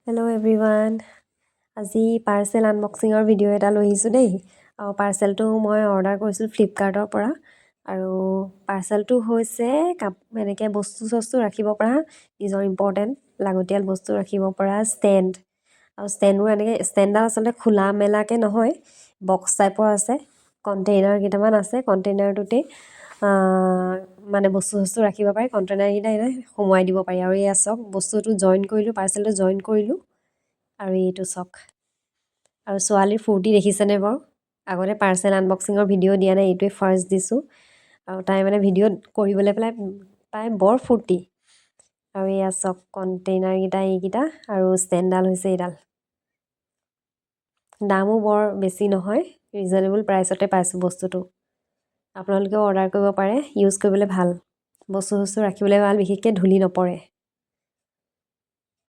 Hello everyone. আজি parcel unboxing video এটা লৈ আহিছো দেই। পাৰ্সেলটো মই অৰ্ডাৰ কৰিছিল ফ্লিপকাৰ্টৰ পৰা আৰু পাৰ্সেলটো হৈছে এনেকৈ বস্তু ৰাখিব পৰা নিজৰ ইম্পৰ্টেন্ট লাগতিয়াল বস্তু ৰাখিব পৰা ষ্টেণ্ড আৰু ষ্টেণ্ডবোৰ এনেকৈ ষ্টেণ্ডডাল আচলতে খোলা মেলাকৈ নহয় বক্স টাইপৰ আছে কণ্টেইনাৰ কেইটামান আছে কণ্টেইনাৰটোতে মানে বস্তু ৰাখিব পাৰি কণ্টেইনাৰকেইটা এনে সোমোৱাই দিব পাৰি আৰু এয়া চক বস্তুটো জইন কৰিলোঁ পাৰ্সেলটো জইন কৰিলোঁ আৰু এইটো চক আৰু ছোৱালীৰ ফূৰ্তি দেখিছেনে বাৰু আগতে পাৰ্সেল আনবক্সিঙৰ ভিডিঅ' দিয়া নাই এইটোৱে ফাৰ্ষ্ট দিছোঁ আৰু তাই মানে ভিডিঅ'ত কৰিবলৈ তাই বৰ ফূৰ্তি আৰু এয়া চক কণ্টেইনাৰকেইটা এইকেইটা আৰু ষ্টেণ্ডডাল হৈছে এইডাল দামো বৰ বেছি নহয় ৰিজনেবল প্ৰাইচতে পাইছোঁ বস্তুটো আপোনালোকেও অৰ্ডাৰ কৰিব পাৰে ইউজ কৰিবলৈ ভাল বস্তু ৰাখিবলৈ ভাল বিশেষকৈ ধূলি নপৰে